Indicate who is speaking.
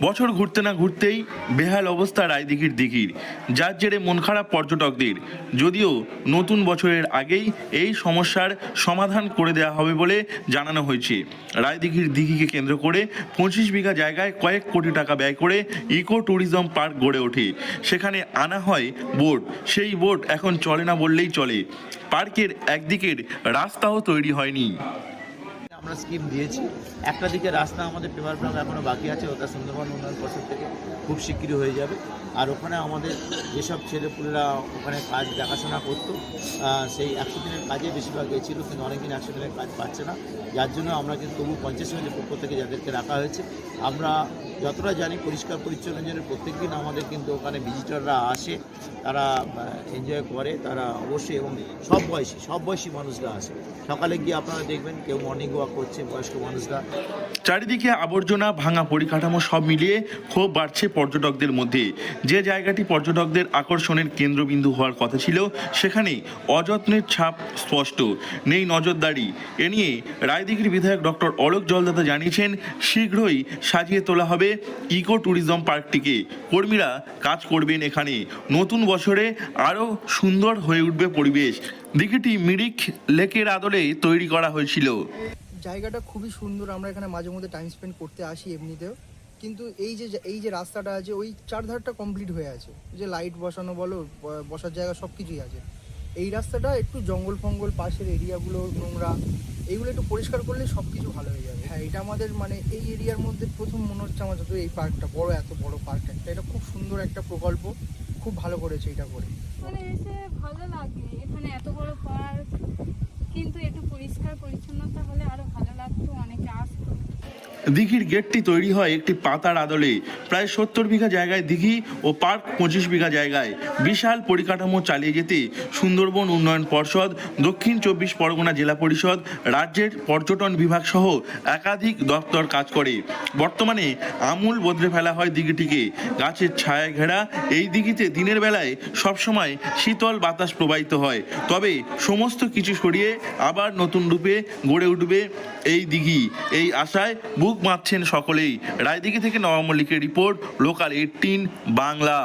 Speaker 1: বছর ঘুরতে না ঘুরতেই বেহাল অবস্থা রায়দিঘির দিঘির, যার জেরে মন খারাপ পর্যটকদের। যদিও নতুন বছরের আগেই এই সমস্যার সমাধান করে দেওয়া হবে বলে জানানো হয়েছে। রায়দিঘির দিঘিকে কেন্দ্র করে 25 বিঘা জায়গায় কয়েক কোটি টাকা ব্যয় করে ইকো ট্যুরিজম পার্ক গড়ে ওঠে। সেখানে আনা হয় বোট, সেই বোট এখন চলে না বললেই চলে। পার্কের একদিকের রাস্তাও তৈরি হয়নি।
Speaker 2: আমরা স্কিম দিয়েছি, একটা দিকে রাস্তা আমাদের পেপার ব্লক এখনও বাকি আছে, ওটা সুন্দরবন উন্নয়ন পর্ষদ থেকে খুব শিগগিরই হয়ে যাবে। আর ওখানে আমাদের যেসব ছেলেপুলেরা ওখানে কাজ দেখাশোনা করতো, সেই 100 দিনের কাজে বেশিরভাগ গেছিলো, কিন্তু অনেকদিন 100 দিনের কাজ পাচ্ছে না, যার জন্য আমরা কিন্তু তবু 50 সমিতির পক্ষ থেকে যাদেরকে রাখা হয়েছে। আমরা যতটা জানি পরিষ্কার পরিচ্ছন্নের জন্য প্রত্যেক দিন আমাদের কিন্তু ওখানে ভিজিটররা আসে, তারা এনজয় করে, তারা অবশ্যই, এবং সব বয়সী মানুষরা আসে। সকালে গিয়ে আপনারা দেখবেন কেউ মর্নিং ওয়াক করছে, বয়স্ক মানুষরা।
Speaker 1: চারিদিকে আবর্জনা, ভাঙা পরিকাঠামো সব মিলিয়ে ক্ষোভ বাড়ছে পর্যটকদের মধ্যে। যে জায়গাটি পর্যটকদের আকর্ষণের কেন্দ্রবিন্দু হওয়ার কথা ছিল, সেখানে অযত্নের ছাপ স্পষ্ট, নেই নজরদারি। এ নিয়ে রায়দিঘির বিধায়ক ডক্টর অলোক জলদাতা জানিয়েছেন, শীঘ্রই সাজিয়ে তোলা হবে ইকো ট্যুরিজম পার্কটিকে। কর্মীরা কাজ করবেন এখানে। নতুন বছরে আরও সুন্দর হয়ে উঠবে পরিবেশ। দিঘিটি মিরিক লেকের আদলে তৈরি করা হয়েছিল।
Speaker 3: জায়গাটা খুবই সুন্দর, আমরা এখানে মাঝে মধ্যে টাইম স্পেন্ড করতে আসি এমনিতেও, কিন্তু এই যে রাস্তাটা আছে ওই চারধারটা কমপ্লিট হয়ে আছে, যে লাইট বসানো বলো, বসার জায়গা সব কিছুই আছে। এই রাস্তাটা একটু জঙ্গল ফঙ্গল, পাশের এরিয়াগুলো নোংরা, এইগুলো একটু পরিষ্কার করলে সব কিছু ভালো হয়ে যাবে। হ্যাঁ, এটা আমাদের মানে এই এরিয়ার মধ্যে প্রথম মনে হচ্ছে আমার যত এই পার্কটা বড়, এত বড় পার্ক একটা, এটা খুব সুন্দর একটা প্রকল্প, খুব ভালো করেছে এটা করে।
Speaker 4: মানে এসে ভালো লাগে, এখানে এত বড় পার্ক, কিন্তু একটু পরিষ্কার পরিচ্ছন্নতা হলে আরো ভালো লাগতো, অনেকে আসতো।
Speaker 1: দিঘির গেটটি তৈরি হয় একটি পাতার আদলে। প্রায় 70 বিঘা জায়গায় দিঘি ও পার্ক 25 বিঘা জায়গায়। বিশাল পরিকাঠামো চালিয়ে যেতে সুন্দরবন উন্নয়ন পর্ষদ, দক্ষিণ 24 পরগনা জেলা পরিষদ, রাজ্যের পর্যটন বিভাগ সহ একাধিক দপ্তর কাজ করে। বর্তমানে আমূল বদলে ফেলা হয় দিঘিটিকে। গাছের ছায়ায় ঘেরা এই দিঘিতে দিনের বেলায় সবসময় শীতল বাতাস প্রবাহিত হয়। তবে সমস্ত কিছু সরিয়ে আবার নতুন রূপে গড়ে উঠবে এই দিঘি, এই আশায় বুক বাঁধছেন সকলেই। রায়দিঘি থেকে নবাব মল্লিকের রিপোর্ট, লোকাল 18 বাংলা।